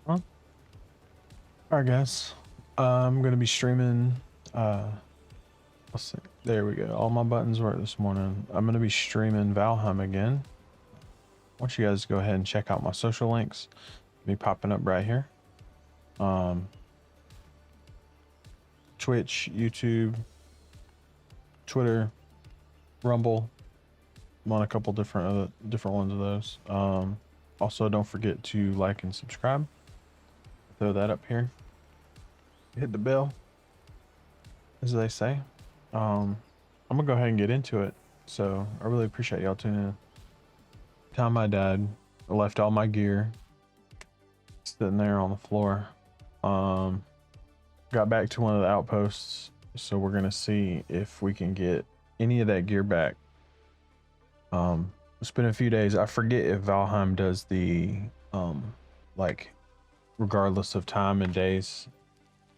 Well, all right, guys. I'm gonna be streaming. Let's see. There we go. All my buttons work this morning. I'm gonna be streaming Valheim again. I want you guys to go ahead and check out my social links. Be popping up right here. Twitch, YouTube, Twitter, Rumble. I'm on a couple different ones of those. Also, don't forget to like and subscribe. Throw that up here. Hit the bell, as they say. I'm gonna go ahead and get into it. So I really appreciate y'all tuning in. Time my dad left all my gear sitting there on the floor. Got back to one of the outposts, so we're gonna see if we can get any of that gear back. It's been a few days. I forget if Valheim does the like regardless of time and days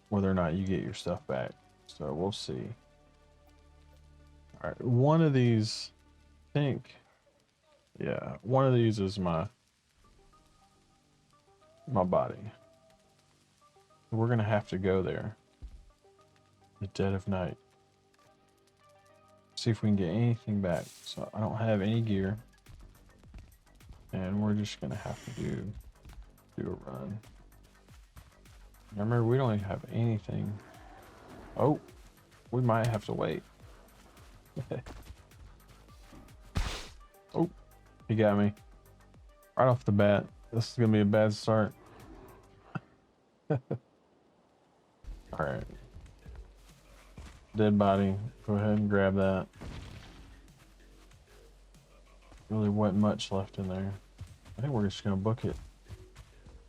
whether or not you get your stuff back. So we'll see. All right, one of these, I think, yeah, one of these is my body. We're gonna have to go there the dead of night. See if we can get anything back. So I don't have any gear, and we're just gonna have to do a run. Remember, we don't even have anything. Oh, we might have to wait. Oh, he got me right off the bat. This is gonna be a bad start. All right, dead body. Go ahead and grab that. Really wasn't much left in there. I think we're just gonna book it.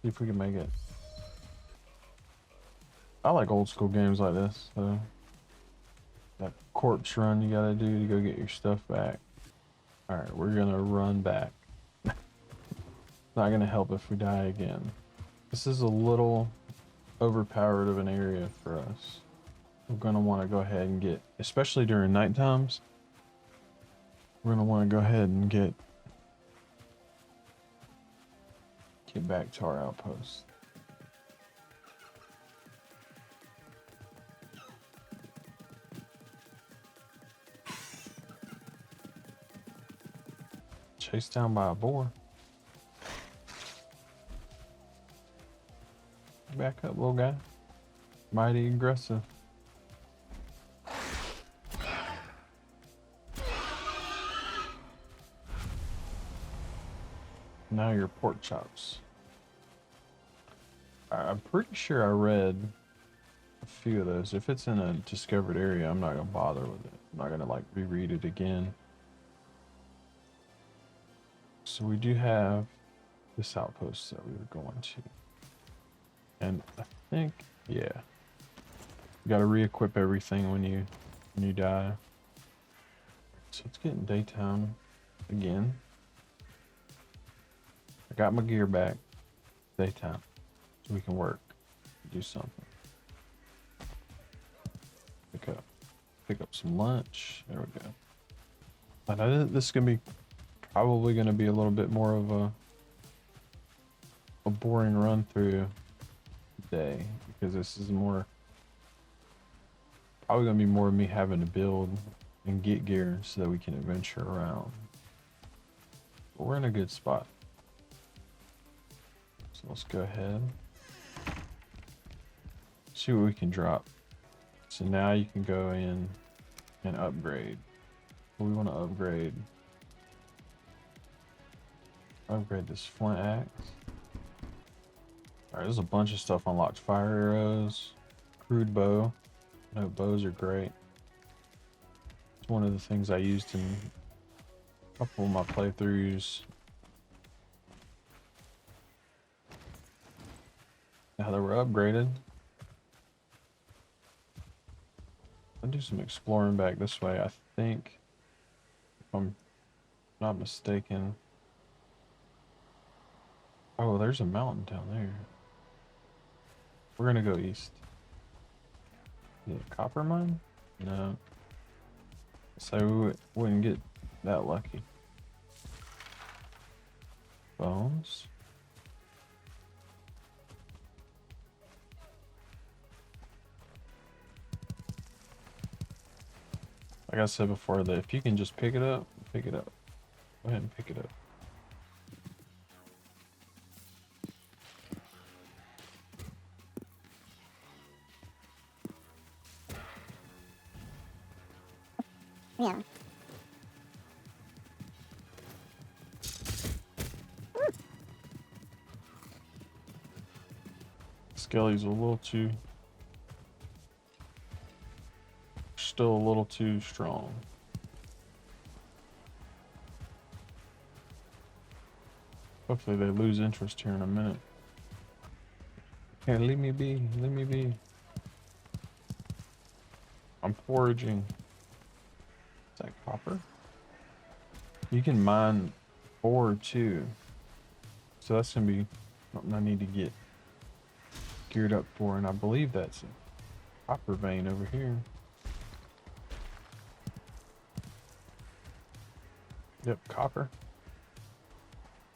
See if we can make it. I like old school games like this. So that corpse run you gotta do to go get your stuff back. All right, we're gonna run back. Not gonna help if we die again. This is a little overpowered of an area for us. We're gonna want to go ahead and get, especially during night times, we're gonna want to go ahead and get back to our outpost. Chased down by a boar. Back up, little guy. Mighty aggressive. Now your pork chops. I'm pretty sure I read a few of those. If it's in a discovered area, I'm not gonna bother with it. I'm not gonna like reread it again. So we do have this outpost that we were going to. And I think, yeah, you gotta re-equip everything when you die. So it's getting daytime again. I got my gear back. Daytime, so we can work, do something. Pick up some lunch. There we go. But this is gonna be probably gonna be a little bit more of a boring run through day, because this is probably gonna be more of me having to build and get gear so that we can adventure around. But we're in a good spot. So let's go ahead. See what we can drop. So now you can go in and upgrade. We want to upgrade this flint axe. Alright, there's a bunch of stuff unlocked. Fire arrows, crude bow. I know bows are great. It's one of the things I used in a couple of my playthroughs. Now that we're upgraded, I'll do some exploring back this way. I think, if I'm not mistaken. Oh, there's a mountain down there. We're gonna go east. Is it a copper mine? No. So we wouldn't get that lucky. Bones. Like I said before, that if you can just pick it up, pick it up. Go ahead and pick it up. Yeah. Skelly's a little too... Still a little too strong. Hopefully they lose interest here in a minute. Hey, leave me be. Leave me be. I'm foraging. Is that copper? You can mine ore too. So that's gonna be something I need to get geared up for, and I believe that's a copper vein over here. Yep, copper.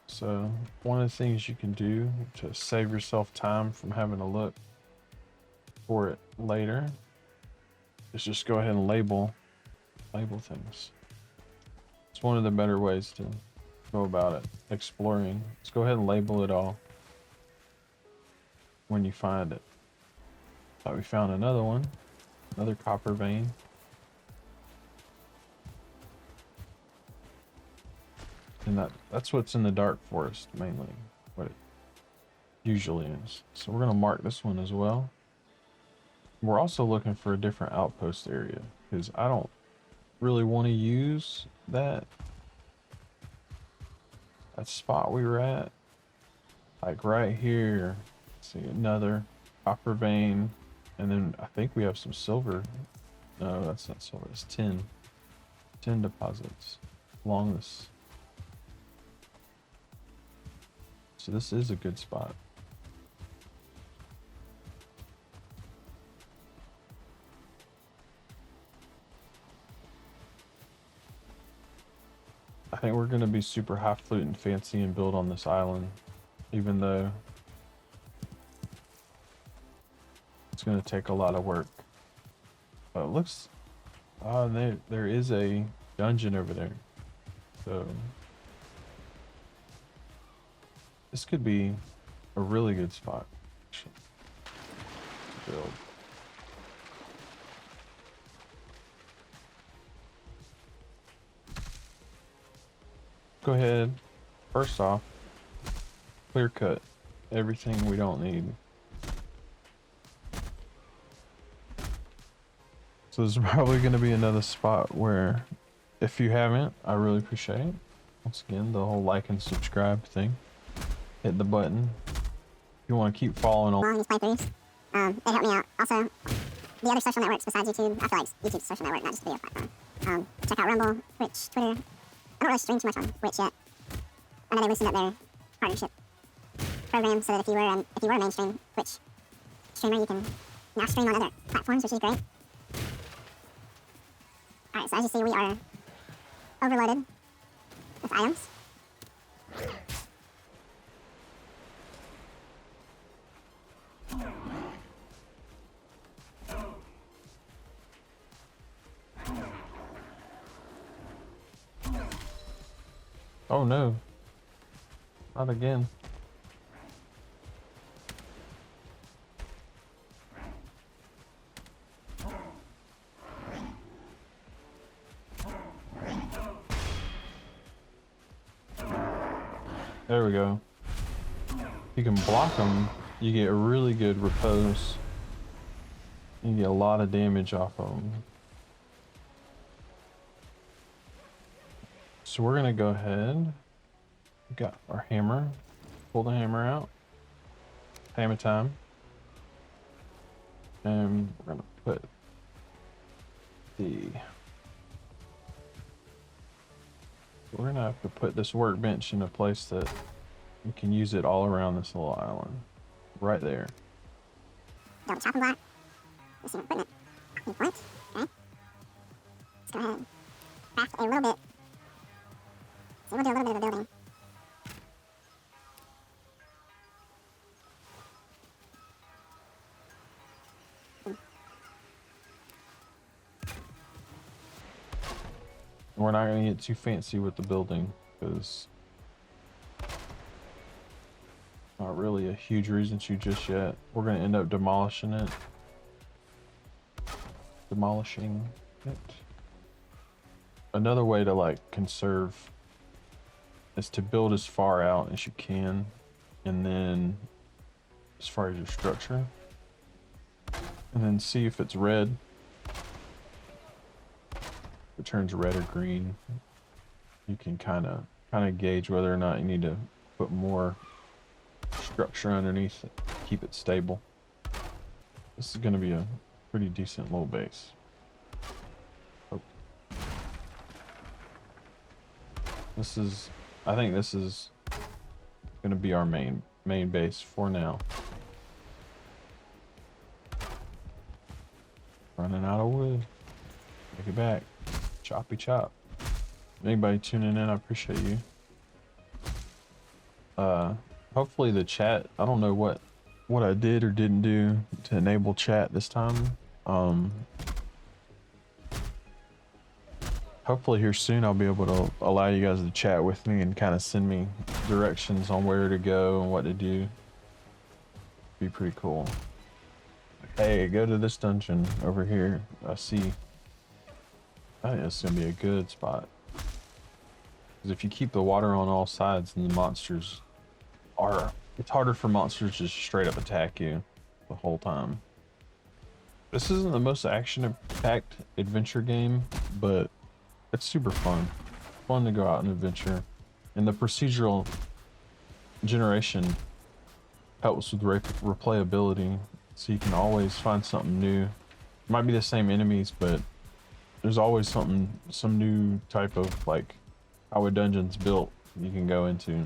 So one of the things you can do to save yourself time from having to look for it later is just go ahead and label things. It's one of the better ways to go about it, exploring. Let's go ahead and label it all when you find it. Thought we found another one, another copper vein. And that's what's in the dark forest, mainly, what it usually is. So we're gonna mark this one as well. We're also looking for a different outpost area, because I don't really want to use that spot we were at. Like right here, see another copper vein, and then I think we have some silver. No, that's not silver, it's tin. Tin deposits along this. So this is a good spot. I think we're gonna be super highfalutin fancy and build on this island, even though it's gonna take a lot of work. But it looks, there is a dungeon over there. So this could be a really good spot to build. Go ahead, first off, clear cut everything we don't need. So there's probably going to be another spot where, if you haven't, I really appreciate it. Once again, the whole like and subscribe thing. Hit the button. If you want to keep following on these playthroughs, it helped me out. Also, the other social networks besides YouTube, I feel like YouTube's a social network, not just a video platform. Check out Rumble, Twitch, Twitter. I don't really stream too much on Twitch yet. I know they loosened up their partnership program so that if you were a mainstream Twitch streamer, you can now stream on other platforms, which is great. Alright, so as you see, we are overloaded with items. Oh no, not again. There we go. You can block them, you get a really good repose. You get a lot of damage off of them. So we're gonna go ahead. We got our hammer. Pull the hammer out. Hammer time. And we're gonna put we're gonna have to put this workbench in a place that we can use it all around this little island. Right there. Double chopping block. Let's see my equipment. Need points. Okay. Let's go ahead and craft a little bit. So we'll do a little bit of a building. we're not going to get too fancy with the building because not really a huge reason to just yet. We're going to end up demolishing it. Another way to like conserve is to build as far out as you can, and then as far as your structure, and then see if it's red. If it turns red or green, you can kind of gauge whether or not you need to put more structure underneath it, keep it stable. This is going to be a pretty decent little base. Oh. I think this is going to be our main base for now. Running out of wood. Take it back. Choppy chop. Anybody tuning in, I appreciate you. Hopefully the chat, I don't know what I did or didn't do to enable chat this time. Hopefully here soon I'll be able to allow you guys to chat with me and kind of send me directions on where to go and what to do. Be pretty cool. Hey, go to this dungeon over here. I think this is gonna be a good spot. Because if you keep the water on all sides, then the monsters it's harder for monsters to just straight up attack you the whole time. This isn't the most action-packed adventure game, but it's super fun. Fun to go out and adventure. And the procedural generation helps with replayability, so you can always find something new. It might be the same enemies, but there's always some new type of like how a dungeon's built you can go into.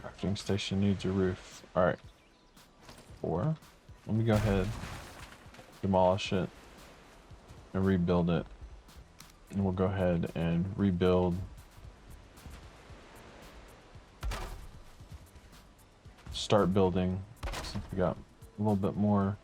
Crafting station needs a roof. All right. 4. Let me go ahead, demolish it, and rebuild it. And we'll go ahead and rebuild. Start building. See if we got a little bit more.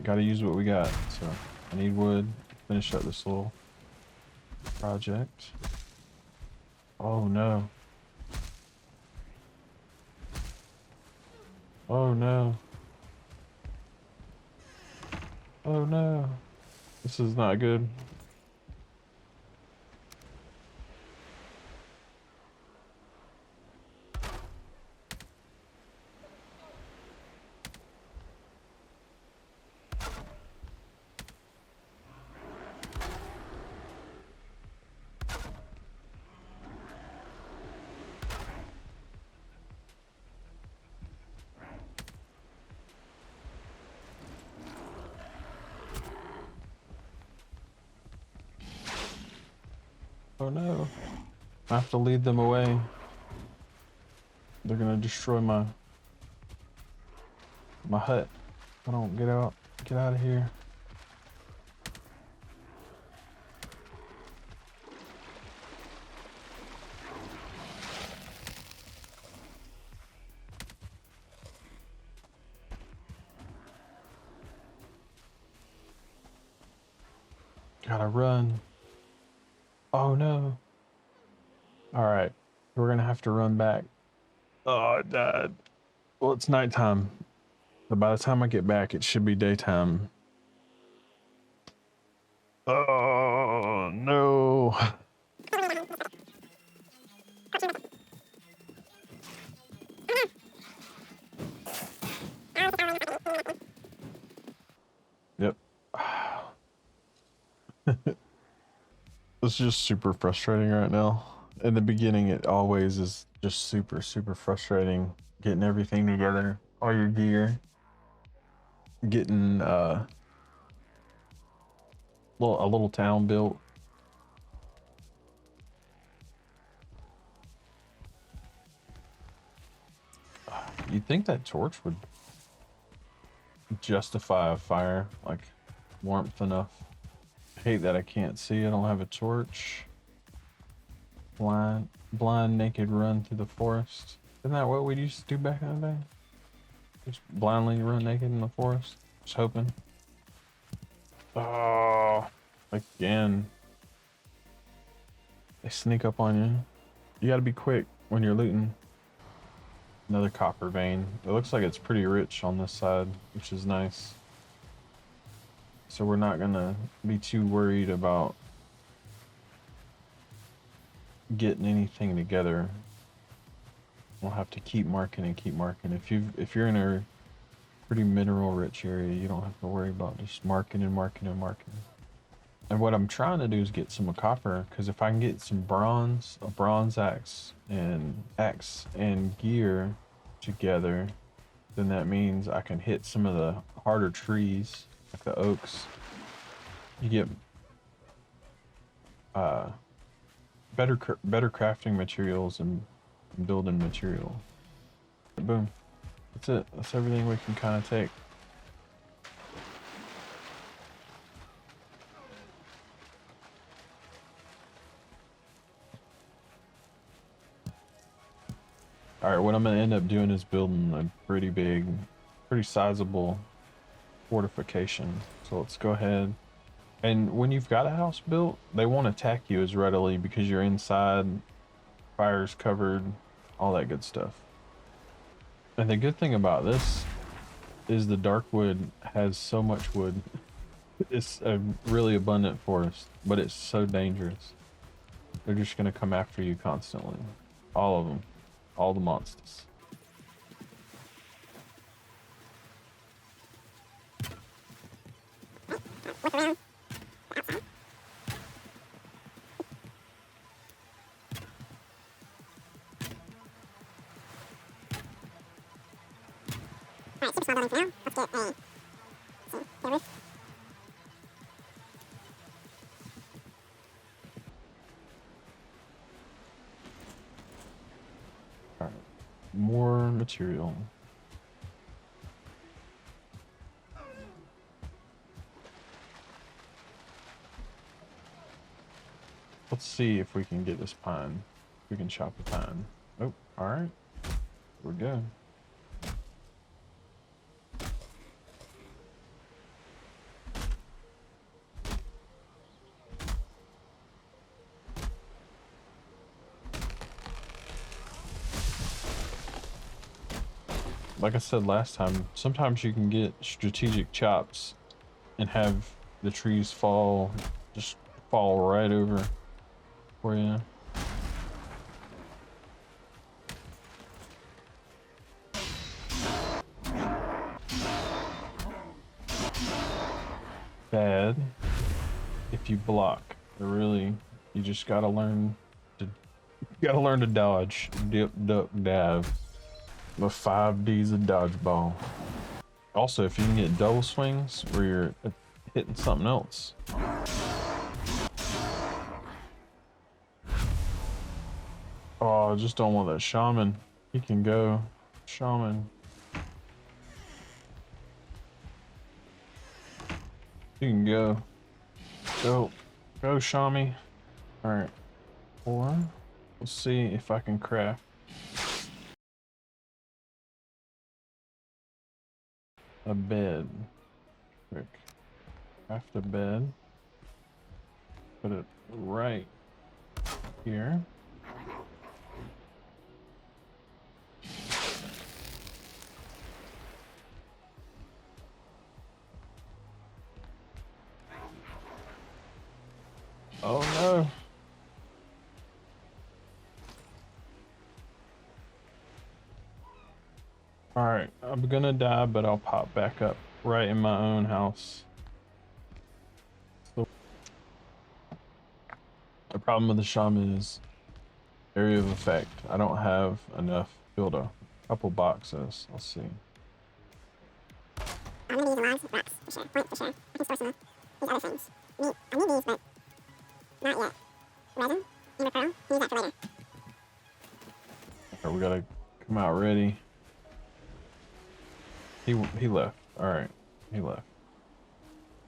Gotta use what we got, so I need wood to finish up this little project. Oh no. Oh no. Oh no. This is not good. Oh no. I have to lead them away. They're gonna destroy my hut. I don't get out of here. Gotta run. Oh no. Alright. We're gonna have to run back. Oh, it died. Well, it's nighttime. But by the time I get back, it should be daytime. Oh no. Yep. It's just super frustrating right now. In the beginning, it always is just super, super frustrating getting everything together, all your gear, getting a little town built. You'd think that torch would justify a fire, like warmth enough. I hate that I can't see. I don't have a torch. Blind naked run through the forest. Isn't that what we used to do back in the day? Just blindly run naked in the forest. Just hoping. Oh, again. They sneak up on you. You gotta be quick when you're looting. Another copper vein. It looks like it's pretty rich on this side, which is nice. So we're not gonna be too worried about getting anything together. We'll have to keep marking and keep marking. If you're in a pretty mineral rich area, you don't have to worry about just marking and marking and marking. And what I'm trying to do is get some copper, because if I can get some bronze, a bronze axe and gear together, then that means I can hit some of the harder trees, like the oaks. You get better crafting materials and building material. Boom. That's it. That's everything we can kind of take. All right, what I'm gonna end up doing is building a pretty sizable fortification. So let's go ahead. And when you've got a house built, they won't attack you as readily because you're inside, fire's covered, all that good stuff. And the good thing about this is the dark wood has so much wood. It's a really abundant forest, but it's so dangerous. They're just gonna come after you constantly. All of them. All the monsters. Alright, super small building for now. Let's get a... see, get a roof. Alright. More material. Let's see if we can get this pine. We can chop the pine. Oh, alright. We're good. Like I said last time, sometimes you can get strategic chops and have the trees just fall right over for you. Bad if you block. Really, you just gotta learn to dodge, dip, duck, dive. The 5 Ds of dodgeball. Also, if you can get double swings where you're hitting something else. Oh, I just don't want that shaman. He can go. Shaman. You can go. Go. Go, Shami. Alright. Or, let's see if I can craft a bed. Quick. Craft a bed. Put it right here. Oh no. Alright, I'm gonna die, but I'll pop back up right in my own house. So Problem with the shaman is area of effect. I don't have enough to build a couple boxes. Let's see. I'm gonna be using logs, rocks, for sure. Point, for sure. I can store some of these other things. I need these, but not yet. Resin, amber pearl, use that for later. Alright, we gotta come out ready. He left. Alright, he left.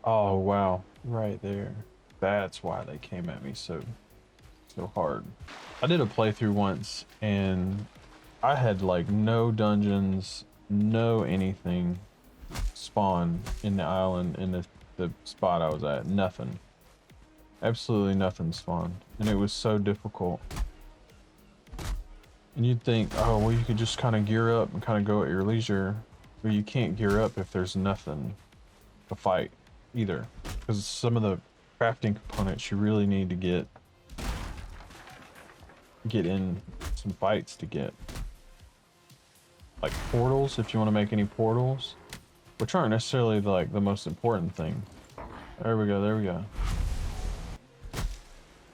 Oh wow, right there. That's why they came at me so hard. I did a playthrough once and I had like no dungeons, no anything spawn in the island in the spot I was at. Nothing. Absolutely nothing spawned. And it was so difficult. And you'd think, oh well, you could just kind of gear up and kind of go at your leisure. But you can't gear up if there's nothing to fight either. Because some of the crafting components you really need to get in some fights to get. Like portals, if you want to make any portals, which aren't necessarily like the most important thing. There we go, there we go.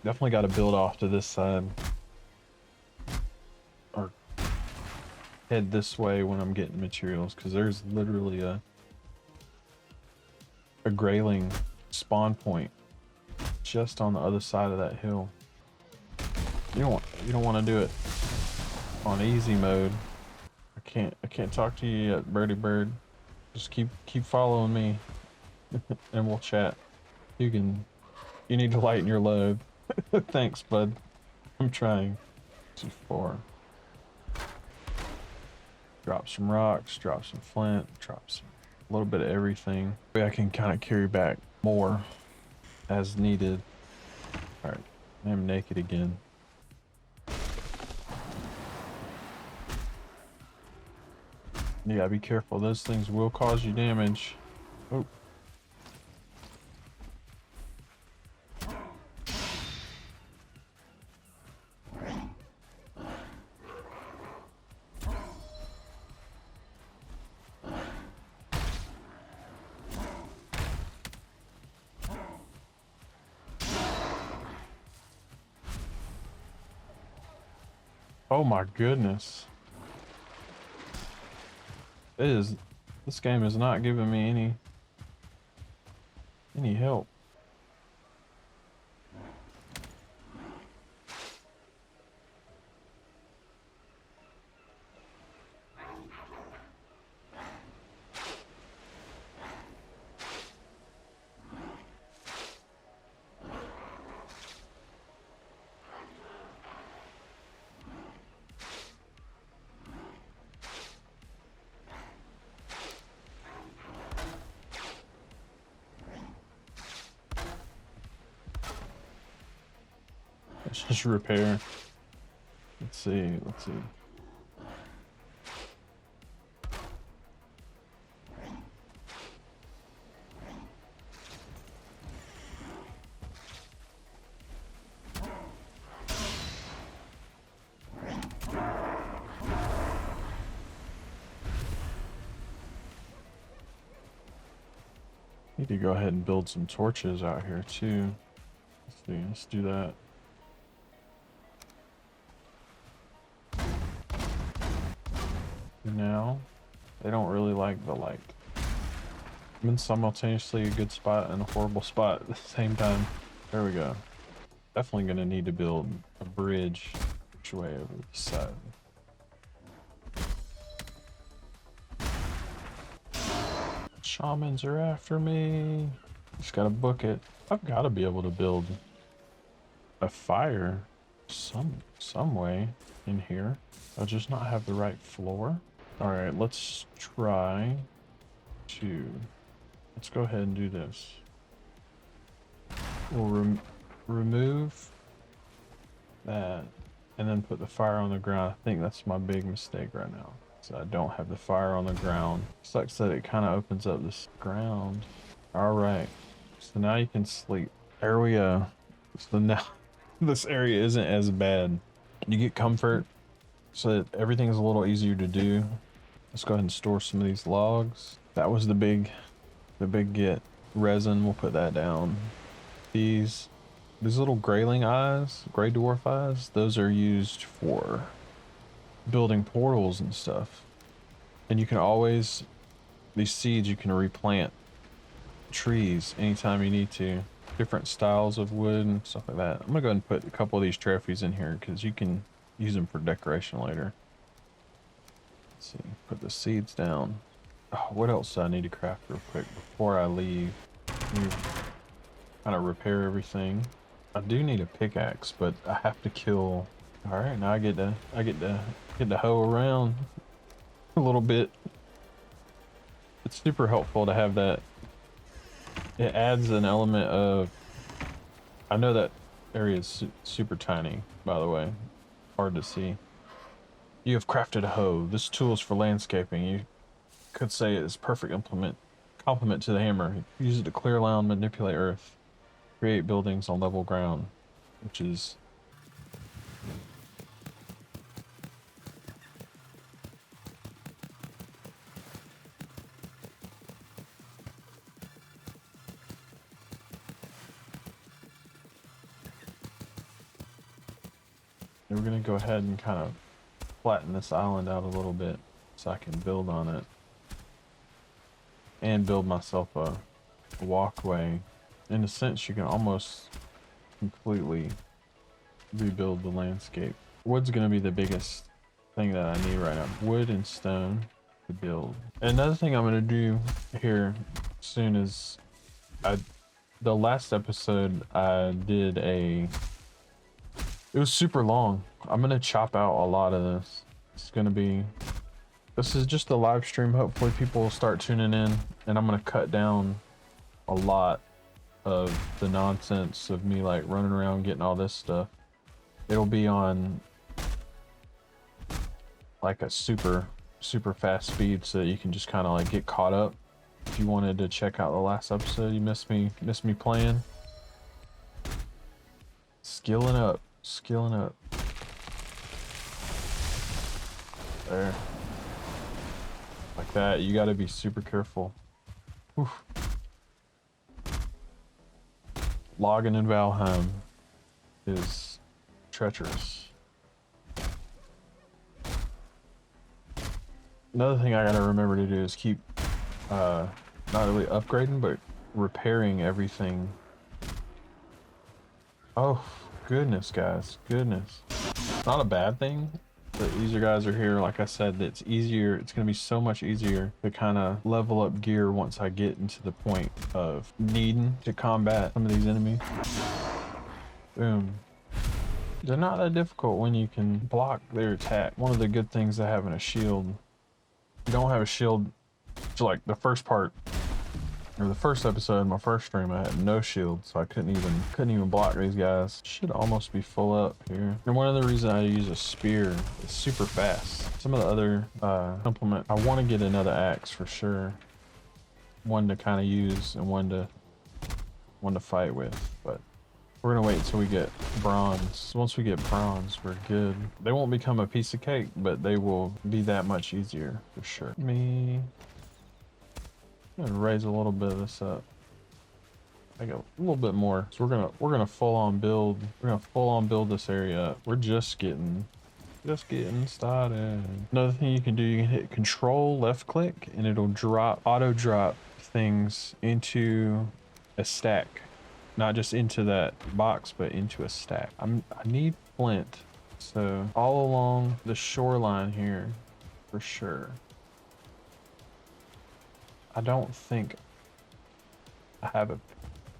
Definitely got to build off to this side. Or head this way when I'm getting materials, because there's literally a grayling spawn point just on the other side of that hill. You don't want to do it on easy mode. I can't talk to you yet, birdie bird. Just keep following me and we'll chat. You need to lighten your load. Thanks, bud. I'm trying. Too far. Drop some rocks, drop some flint, drop some a little bit of everything. I can kind of carry back more as needed. All right, I'm naked again. You gotta be careful. Those things will cause you damage. Oh. Oh my goodness. This game is not giving me any help. Let's just repair. Let's see. Need to go ahead and build some torches out here too. Let's see, let's do that. Now, they don't really like the light. I'm in simultaneously a good spot and a horrible spot at the same time. There we go. Definitely gonna need to build a bridge which way over the side. Shamans are after me. Just gotta book it. I've gotta be able to build a fire some way in here. I'll just not have the right floor. All right, let's go ahead and do this. We'll remove that and then put the fire on the ground. I think that's my big mistake right now. So I don't have the fire on the ground. Sucks that it kind of opens up this ground. All right, so now you can sleep. There we go. So now this area isn't as bad. You get comfort so that everything's a little easier to do. Let's go ahead and store some of these logs. That was the big get. Resin, we'll put that down. These, These little grayling eyes, gray dwarf eyes, those are used for building portals and stuff. And you can always, these seeds, you can replant trees anytime you need to. Different styles of wood and stuff like that. I'm gonna go ahead and put a couple of these trophies in here because you can use them for decoration later. Let's see, put the seeds down. Oh, what else do I need to craft real quick before I leave? Kind of repair everything. I do need a pickaxe, but I have to kill. All right, now I get to hoe around a little bit. It's super helpful to have that. It adds an element of. I know that area is super tiny, by the way. Hard to see. You have crafted a hoe. This tool is for landscaping. You could say it is perfect complement to the hammer. Use it to clear land, manipulate earth, create buildings on level ground, which is we're gonna go ahead and kind of flatten this island out a little bit so I can build on it and build myself a walkway. In a sense, you can almost completely rebuild the landscape. Wood's gonna be the biggest thing that I need right now. Wood and stone to build. Another thing I'm gonna do here soon is the last episode I did it was super long. I'm gonna chop out a lot of this. This is just a live stream. Hopefully people will start tuning in, and I'm gonna cut down a lot of the nonsense of me like running around getting all this stuff. It'll be on like a super fast speed so that you can just kind of like get caught up. If you wanted to check out the last episode, you missed me playing. Skilling up. There. Like that. You gotta be super careful. Oof. Logging in Valheim is treacherous. Another thing I gotta remember to do is keep not really upgrading, but repairing everything. Oh goodness, guys, goodness. Not a bad thing that these guys are here. Like I said, it's easier. It's gonna be so much easier to kind of level up gear once I get into the point of needing to combat some of these enemies. Boom. They're not that difficult when you can block their attack. One of the good things of having a shield. You don't have a shield. So like the first part, or the first episode of my first stream, I had no shield, so I couldn't even block these guys. Should almost be full up here. And one of the reasons I use a spear is super fast. Some of the other implement, I want to get another axe for sure. One to kind of use and one to fight with, but we're gonna wait until we get bronze. Once we get bronze, we're good. They won't become a piece of cake, but they will be that much easier for sure. I'm gonna raise a little bit of this up. I got a little bit more. So we're gonna full on build. We're gonna full on build this area up. We're just getting started. Another thing you can do, you can hit Control left click and it'll auto drop things into a stack. Not just into that box, but into a stack. I need flint. So all along the shoreline here, for sure. I don't think I have an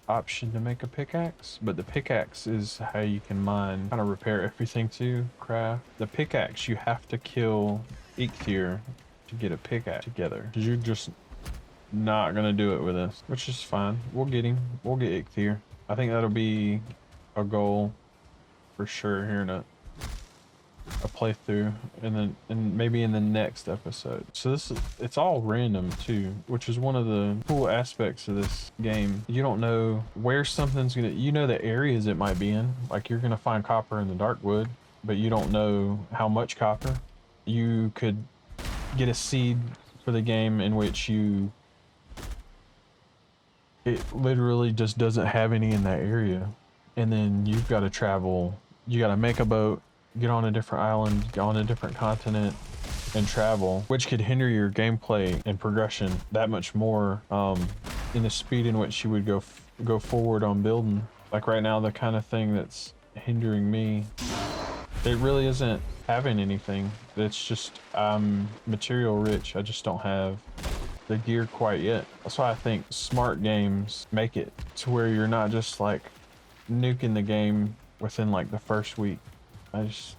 option to make a pickaxe, but the pickaxe is how you can mine, kind of repair everything to craft. The pickaxe, you have to kill Eikthyr to get a pickaxe together, because you're just not gonna do it with us, which is fine. We'll get him. We'll get Eikthyr. I think that'll be a goal for sure here in a playthrough, and maybe in the next episode. So it's all random too, which is one of the cool aspects of this game. You don't know where something's gonna, you know the areas it might be in, like you're gonna find copper in the dark wood, but you don't know how much copper. You could get a seed for the game in which it literally just doesn't have any in that area, and then you've got to travel. You got to make a boat, get on a different island, go on a different continent, and travel, which could hinder your gameplay and progression that much more in the speed in which you would go forward on building. Like right now, the kind of thing that's hindering me, it really isn't having anything. It's just material rich. I just don't have the gear quite yet. That's why I think smart games make it to where you're not just like nuking the game within like the first week.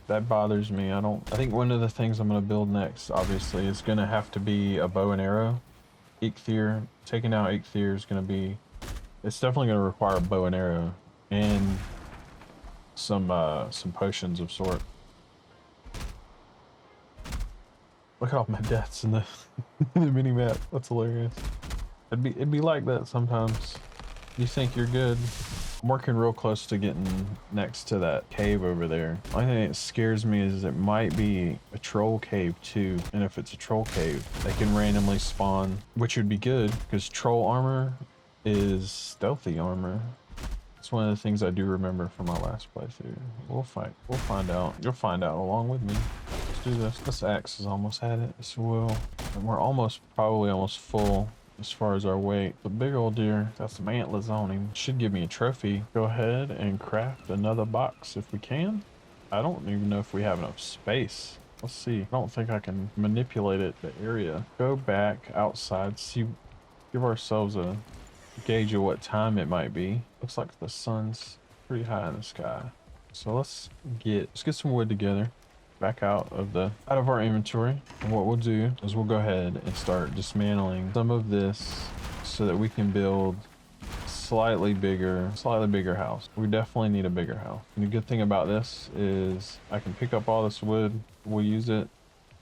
That bothers me. I think one of the things I'm gonna build next, obviously, is gonna have to be a bow and arrow. Eikthyr, taking out Eikthyr is gonna be, it's definitely gonna require a bow and arrow and some potions of sort. Look at all my deaths in the, in the mini map. That's hilarious. It'd be like that sometimes. You think you're good. I'm working real close to getting next to that cave over there. The only thing that scares me is it might be a troll cave too. And if it's a troll cave, they can randomly spawn, which would be good because troll armor is stealthy armor. It's one of the things I do remember from my last playthrough. We'll find out. You'll find out along with me. Let's do this. This axe has almost had it as well. And we're probably almost full as far as our weight. The big old deer, got some antlers on him. Should give me a trophy. Go ahead and craft another box if we can. I don't even know if we have enough space. Let's see. I don't think I can manipulate it, the area. Go back outside, give ourselves a gauge of what time it might be. Looks like the sun's pretty high in the sky. So let's get some wood together. Back out of our inventory, and what we'll do is we'll go ahead and start dismantling some of this so that we can build slightly bigger house. We definitely need a bigger house. And the good thing about this is I can pick up all this wood, we'll use it,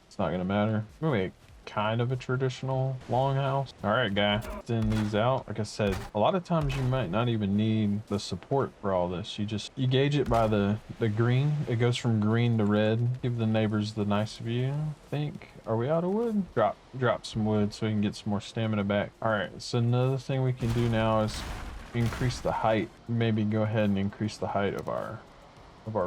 it's not gonna matter. We'll make kind of a traditional longhouse. All right, guy, send these out. Like I said, a lot of times you might not even need the support for all this. You gauge it by the green. It goes from green to red. Give the neighbors the nice view. I think, are we out of wood? Drop some wood so we can get some more stamina back. All right, so another thing we can do now is increase the height. Maybe go ahead and increase the height of our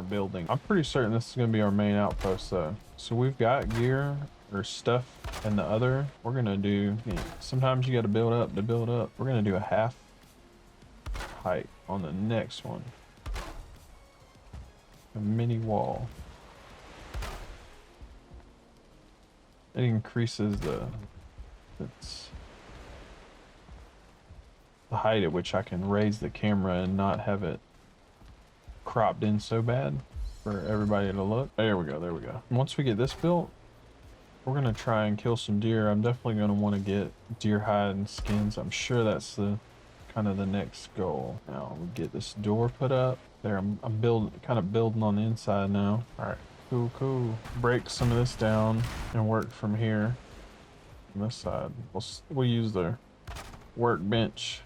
building. I'm pretty certain this is gonna be our main outpost though. So we've got gear or stuff and the other. We're gonna do, sometimes you got to build up to build up. We're gonna do a half height on the next one. A mini wall. It increases the height at which I can raise the camera and not have it cropped in so bad for everybody to look. There we go, there we go. Once we get this built, we're gonna try and kill some deer. I'm definitely gonna want to get deer hide and skins. I'm sure that's the kind of the next goal. Now we get this door put up there. I'm kind of building on the inside now. All right, cool. Break some of this down and work from here on this side. We'll use the workbench.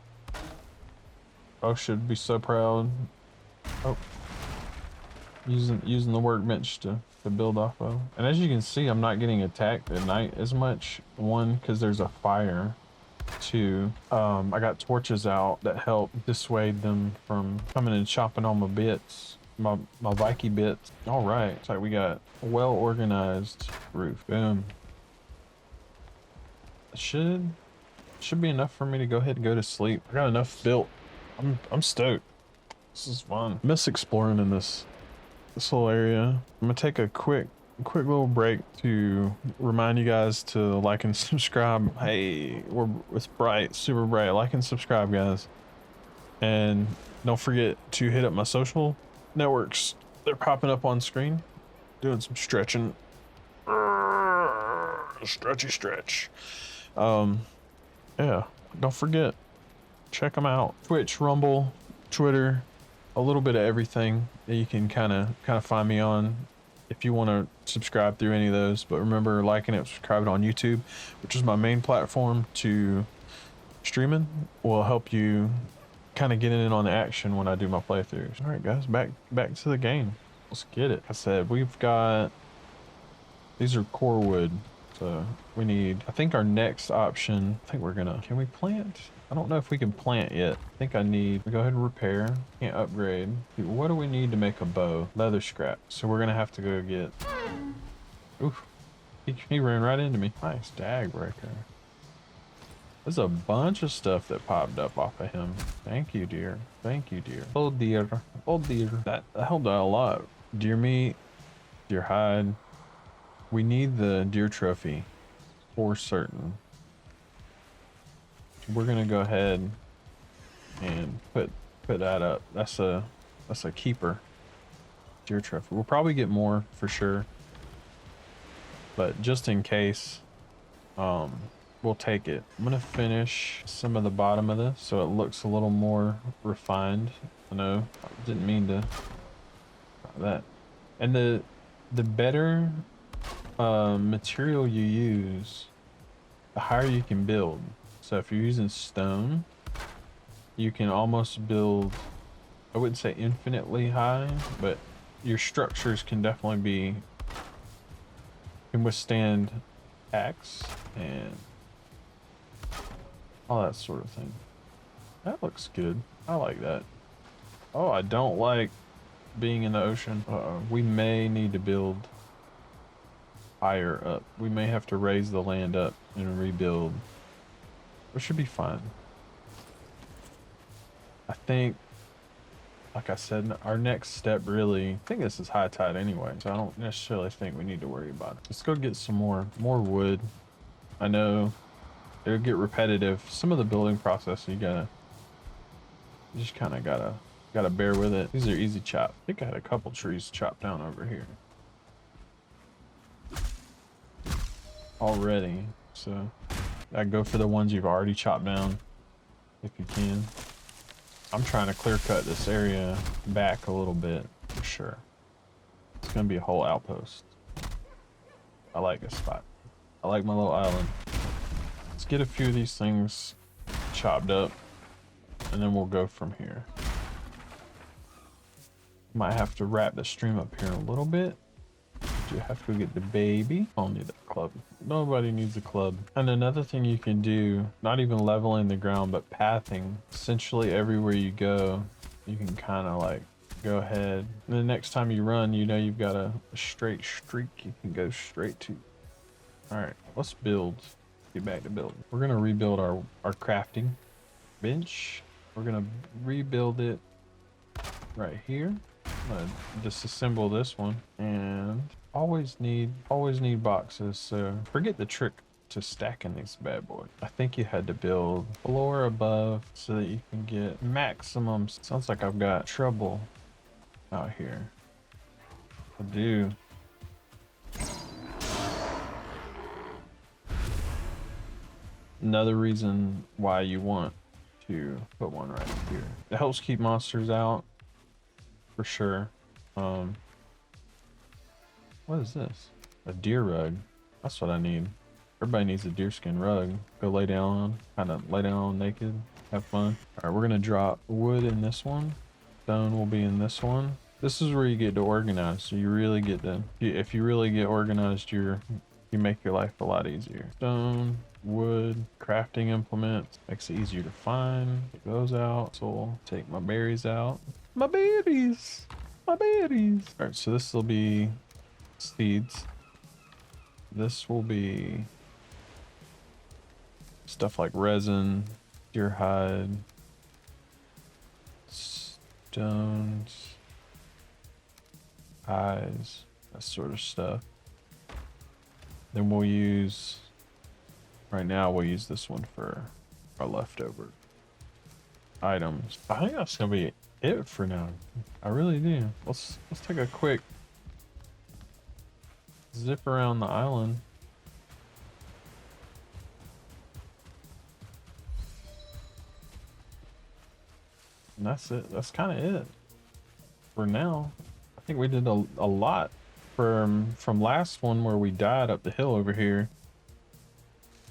Oh, should be so proud. Oh, using the workbench to build off of. And as you can see, I'm not getting attacked at night as much. One, because there's a fire. Two, I got torches out that help dissuade them from coming and chopping on my bits, my Viking bits. All right, so we got a well-organized roof. Boom. Should be enough for me to go ahead and go to sleep. I got enough built. I'm stoked. This is fun. I miss exploring in this whole area. I'm gonna take a quick little break to remind you guys to like and subscribe. Hey, it's bright, super bright. Like and subscribe, guys. And don't forget to hit up my social networks. They're popping up on screen. Doing some stretching. Stretch. Yeah, don't forget. Check them out. Twitch, Rumble, Twitter, a little bit of everything that you can kind of find me on if you want to subscribe through any of those. But remember, liking it, subscribing on YouTube, which is my main platform to streaming, will help you kind of get in on the action when I do my playthroughs. All right, guys, back to the game. Let's get it. Like I said, we've got, these are core wood. So we need, I think our next option, I think we're gonna, can we plant? I don't know if we can plant yet. I think I need, we go ahead and repair, can't upgrade. What do we need to make a bow? Leather scrap. So we're gonna have to go get, oof, he ran right into me. Nice dag breaker. There's a bunch of stuff that popped up off of him. Thank you, dear. Thank you, dear. Oh, dear. Oh, dear. That helped out a lot. Deer meat, deer hide. We need the deer trophy for certain. We're gonna go ahead and put that up. That's a keeper. Deer trophy. We'll probably get more for sure, but just in case, we'll take it. I'm gonna finish some of the bottom of this so it looks a little more refined. I know I didn't mean to that. And the better material you use, the higher you can build. So if you're using stone, you can almost build, I wouldn't say infinitely high, but your structures can definitely can withstand attacks and all that sort of thing. That looks good. I like that. Oh, I don't like being in the ocean. We may need to build higher up. We may have to raise the land up and rebuild. It should be fine. I think, like I said, our next step really, I think this is high tide anyway, so I don't necessarily think we need to worry about it. Let's go get some more wood. I know it'll get repetitive. Some of the building process, you just kind of gotta bear with it. These are easy chop. I think I had a couple trees chopped down over here already, so I go for the ones you've already chopped down if you can. I'm trying to clear cut this area back a little bit for sure. It's gonna be a whole outpost. I like this spot. I like my little island. Let's get a few of these things chopped up and then we'll go from here. Might have to wrap the stream up here a little bit. You have to go get the baby. I don't need that club. Nobody needs a club. And another thing you can do, not even leveling the ground, but pathing. Essentially everywhere you go, you can kind of like go ahead. And the next time you run, you know you've got a straight streak you can go straight to. All right, let's build. Get back to building. We're gonna rebuild our crafting bench. We're gonna rebuild it right here. I'm gonna disassemble this one and always need boxes. So forget the trick to stacking these bad boys. I think you had to build floor above so that you can get maximum. Sounds like I've got trouble out here. I do. Another reason why you want to put one right here. It helps keep monsters out for sure. What is this? A deer rug. That's what I need. Everybody needs a deerskin rug. Go lay down on, kind of lay down naked, have fun. All right, we're gonna drop wood in this one. Stone will be in this one. This is where you get to organize. So you really get to, if you really get organized, you make your life a lot easier. Stone, wood, crafting implements, makes it easier to find. Take those out. So we'll take my berries out. My berries, my berries. All right, so this will be seeds. This will be stuff like resin, deer hide, stones, eyes, that sort of stuff. Then we'll use, right now we'll use this one for our leftover items. I think that's gonna be it for now. I really do. Let's take a quick zip around the island. And that's it. That's kind of it for now. I think we did a lot from last one where we died up the hill over here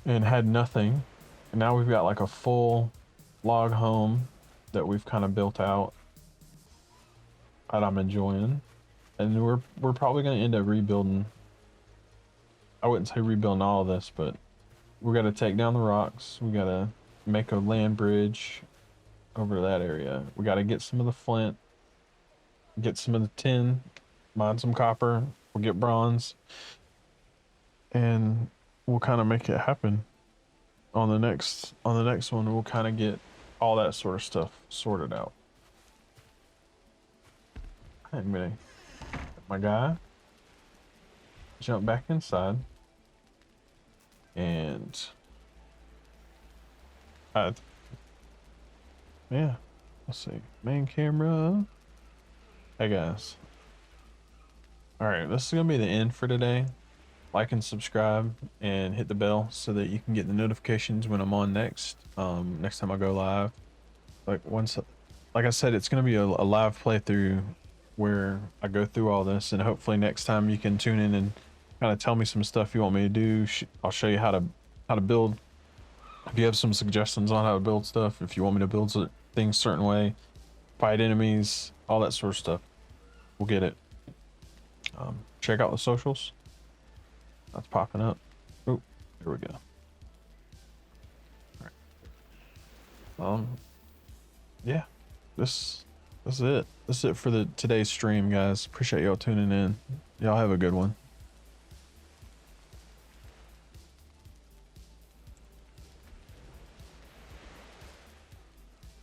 and had nothing. And now we've got like a full log home that we've kind of built out that I'm enjoying. And we're probably going to end up rebuilding I wouldn't say rebuilding all of this, but we got to take down the rocks. We got to make a land bridge over to that area. We got to get some of the flint, get some of the tin, mine some copper. We'll get bronze, and we'll kind of make it happen. On the next one, we'll kind of get all that sort of stuff sorted out. I'm gonna, my guy, jump back inside, and yeah, let's see, main camera. Hey guys, all right, this is gonna be the end for today. Like and subscribe and hit the bell so that you can get the notifications when I'm on next. Next time I go live. Like I said, it's gonna be a live playthrough where I go through all this, and hopefully next time you can tune in and kind of tell me some stuff you want me to do. I'll show you how to build. If you have some suggestions on how to build stuff, if you want me to build things a certain way, fight enemies, all that sort of stuff, we'll get it. Check out the socials. That's popping up. Oh, here we go. All right. Yeah, this is it. This is it for today's stream, guys. Appreciate y'all tuning in. Y'all have a good one.